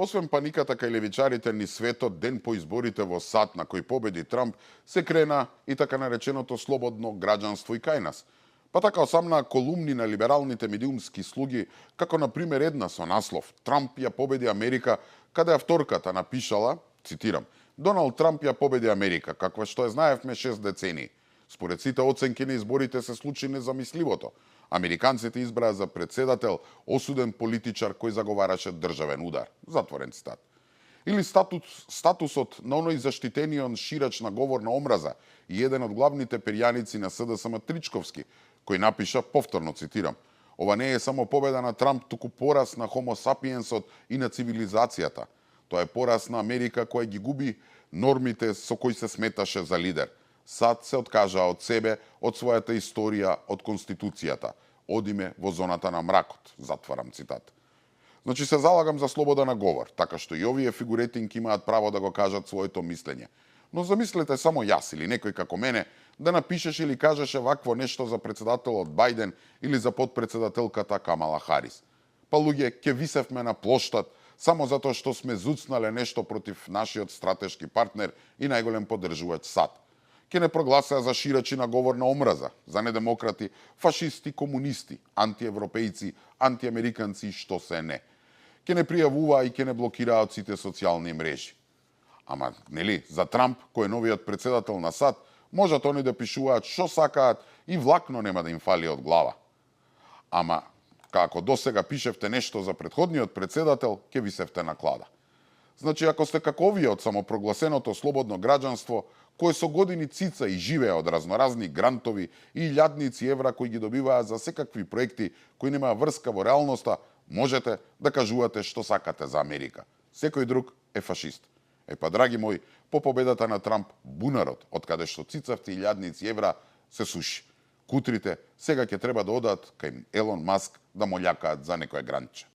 Освен паниката кај левичарите низ светот ден по изборите во САД на кој победи Трамп, се крена и така нареченото слободно граѓанство и кај нас. Па така осамна колумни на либералните медиумски слуги, како на пример една со наслов «Трамп ја победи Америка», каде авторката напишала, цитирам, «Доналд Трамп ја победи Америка, каква што ја знаевме 6 децении». Според сите оценки на изборите се случи незамисливото. Американците избраа за председател осуден политичар кој заговараше државен удар. Затворен цитат. Или статусот на оној заштитениот ширач на говор на омраза и еден од главните перјаници на СДСМ Тричковски, кој напиша, повторно цитирам, «Ова не е само победа на Трамп, туку пораз на хомо сапиенсот и на цивилизацијата. Тоа е пораз на Америка која ги губи нормите со кои се сметаше за лидер. САД се откажа од себе, од својата историја, од Конституцијата. Одиме во зоната на мракот», затварам цитат. Значи се залагам за слобода на говор, така што и овие фигуретинки имаат право да го кажат своето мислење. Но замислете само јас или некој како мене да напишеш или кажеше вакво нешто за председателот Бајден или за подпредседателката Камала Харис. Па луѓе, ќе висевме на плоштад само затоа што сме зуцнале нешто против нашиот стратешки партнер и најголем поддржувач САД. Ке не прогласеа за ширачи на говор на омраза, за недемократи, фашисти, комунисти, антиевропејци, антиамериканци и што се не. Ке не пријавуваа и ке не блокираат сите социјални мрежи. Ама, нели, за Трамп, кој е новиот председател на САД, можат они да пишуваат што сакаат и влакно нема да им фали од глава. Ама, како досега пишевте нешто за претходниот председател, ке висевте на клада. Значи, ако сте како овие од самопрогласеното слободно граѓанство, кое со години цица и живее од разноразни грантови и илјадници евра кои ги добиваат за секакви проекти кои немаа врска во реалноста, можете да кажувате што сакате за Америка. Секој друг е фашист. Е па, драги мои, по победата на Трамп, бунарот, од каде што цицавте илјадници евра, се суши. Кутрите сега ќе треба да одат кај Елон Маск да му љакаат за некој грантче.